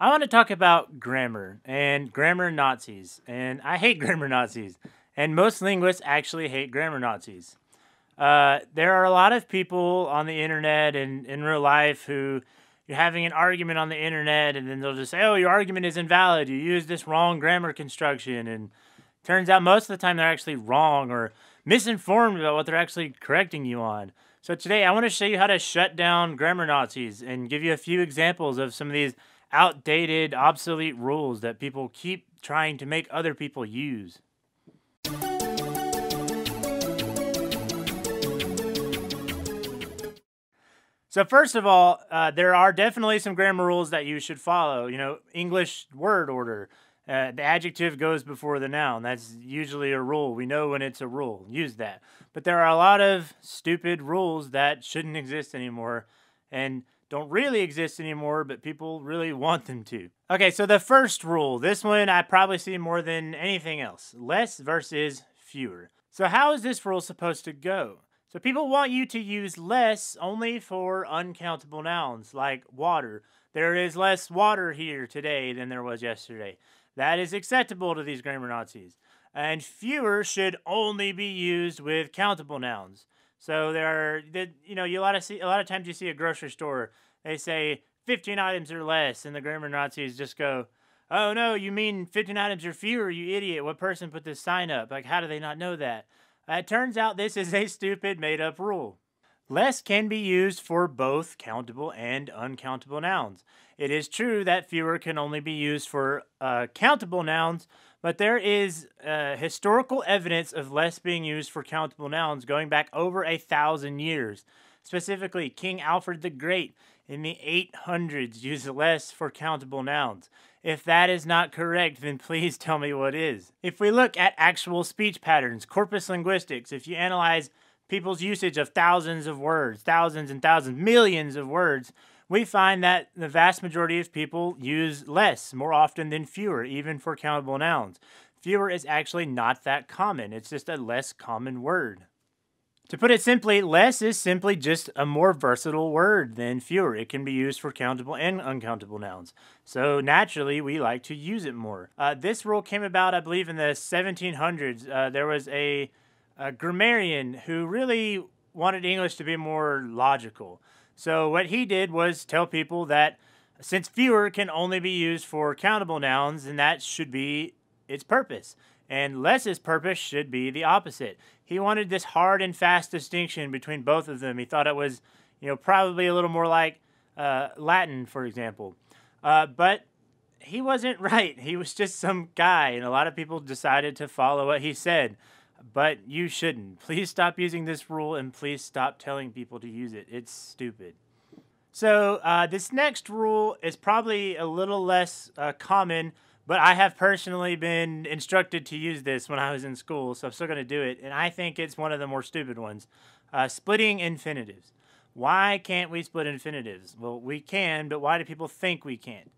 I want to talk about grammar and grammar Nazis. And I hate grammar Nazis. And most linguists actually hate grammar Nazis. There are a lot of people on the internet and in real life who you're having an argument on the internet and then they'll just say, oh, your argument is invalid. You used this wrong grammar construction. And turns out most of the time they're actually wrong or misinformed about what they're actually correcting you on. So today I want to show you how to shut down grammar Nazis and give you a few examples of some of these outdated, obsolete rules that people keep trying to make other people use. So first of all, there are definitely some grammar rules that you should follow. You know, English word order. The adjective goes before the noun. That's usually a rule. We know when it's a rule. Use that. But there are a lot of stupid rules that shouldn't exist anymore and don't really exist anymore, but people really want them to. Okay, so the first rule. This one I probably see more than anything else. Less versus fewer. So how is this rule supposed to go? So people want you to use less only for uncountable nouns like water. There is less water here today than there was yesterday. That is acceptable to these grammar Nazis. And fewer should only be used with countable nouns. So a lot of times you see a grocery store, they say 15 items or less, and the grammar Nazis just go, oh no, you mean 15 items or fewer, you idiot. What person put this sign up? Like, how do they not know that? It turns out this is a stupid made-up rule. Less can be used for both countable and uncountable nouns. It is true that fewer can only be used for countable nouns, but there is historical evidence of less being used for countable nouns going back over 1,000 years. Specifically, King Alfred the Great in the 800s used less for countable nouns. If that is not correct, then please tell me what is. If we look at actual speech patterns, corpus linguistics, if you analyze people's usage of thousands of words, thousands and thousands, millions of words, we find that the vast majority of people use less more often than fewer, even for countable nouns. Fewer is actually not that common. It's just a less common word. To put it simply, less is simply just a more versatile word than fewer. It can be used for countable and uncountable nouns. So naturally, we like to use it more. This rule came about, I believe, in the 1700s. There was a grammarian who really wanted English to be more logical. So what he did was tell people that since fewer can only be used for countable nouns, then that should be its purpose. And less's purpose should be the opposite. He wanted this hard and fast distinction between both of them. He thought it was, probably a little more like Latin, for example. But he wasn't right. He was just some guy, and a lot of people decided to follow what he said. But you shouldn't. Please stop using this rule, and please stop telling people to use it. It's stupid. So this next rule is probably a little less common, but I have personally been instructed to use this when I was in school, so I'm still going to do it. And I think it's one of the more stupid ones. Splitting infinitives. Why can't we split infinitives? Well, we can, but why do people think we can't?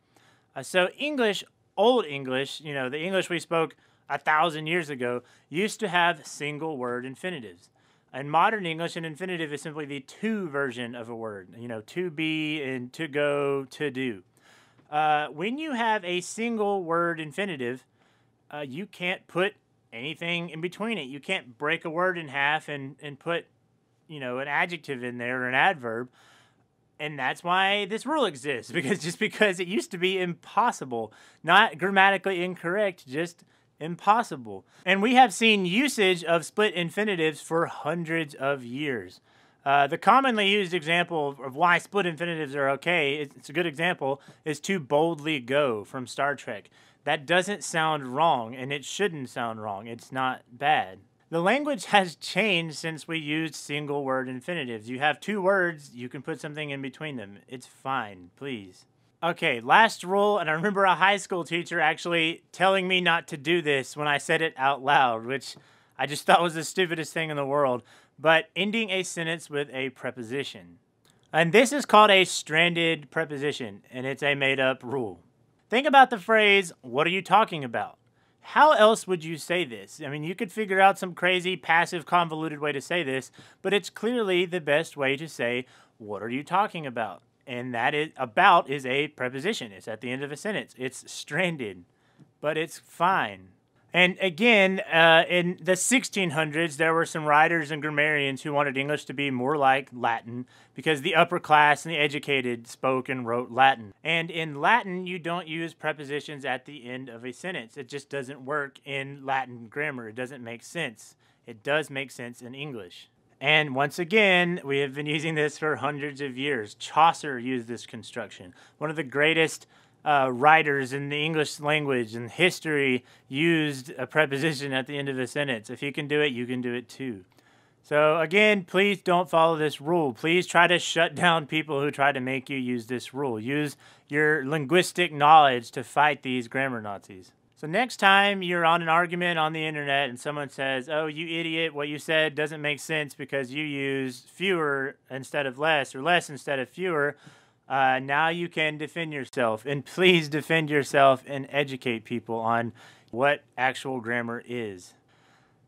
So English, Old English, the English we spoke 1,000 years ago, used to have single word infinitives. In modern English, an infinitive is simply the to version of a word. To be and to go, to do. When you have a single word infinitive, you can't put anything in between it. You can't break a word in half and put, an adjective in there or an adverb. And that's why this rule exists, because it used to be impossible. Not grammatically incorrect, just impossible. And we have seen usage of split infinitives for hundreds of years. The commonly used example of why split infinitives are okay, it's a good example, is to boldly go from Star Trek. That doesn't sound wrong, and it shouldn't sound wrong. It's not bad. The language has changed since we used single word infinitives. You have two words, you can put something in between them. It's fine, please. Okay, last rule, and I remember a high school teacher actually telling me not to do this when I said it out loud, which I just thought was the stupidest thing in the world, but ending a sentence with a preposition. And this is called a stranded preposition, and it's a made-up rule. Think about the phrase, what are you talking about? How else would you say this? I mean, you could figure out some crazy, passive, convoluted way to say this, but it's clearly the best way to say, what are you talking about? And that is about is a preposition. It's at the end of a sentence. It's stranded, but it's fine. And again, in the 1600s, there were some writers and grammarians who wanted English to be more like Latin because the upper class and the educated spoke and wrote Latin. And in Latin, you don't use prepositions at the end of a sentence. It just doesn't work in Latin grammar. It doesn't make sense. It does make sense in English. And once again, we have been using this for hundreds of years. Chaucer used this construction. One of the greatest writers in the English language and history used a preposition at the end of a sentence. If he can do it, you can do it too. So again, please don't follow this rule. Please try to shut down people who try to make you use this rule. Use your linguistic knowledge to fight these grammar Nazis. So next time you're on an argument on the internet and someone says, "Oh, you idiot, what you said doesn't make sense because you use fewer instead of less or less instead of fewer," now you can defend yourself. And please defend yourself and educate people on what actual grammar is.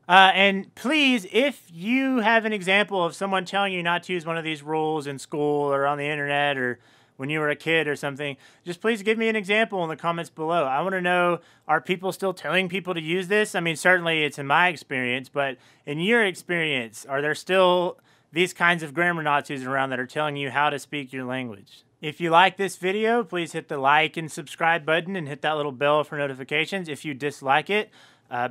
And please, if you have an example of someone telling you not to use one of these rules in school or on the internet or when you were a kid or something, just please give me an example in the comments below. I want to know, are people still telling people to use this? I mean, certainly it's in my experience, but in your experience, are there still these kinds of grammar Nazis around that are telling you how to speak your language? If you like this video, please hit the like and subscribe button and hit that little bell for notifications. If you dislike it,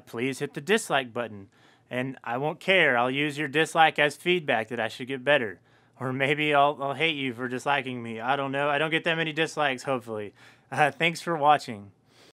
please hit the dislike button. And I won't care. I'll use your dislike as feedback that I should get better. Or maybe I'll hate you for disliking me. I don't know. I don't get that many dislikes, hopefully. Thanks for watching.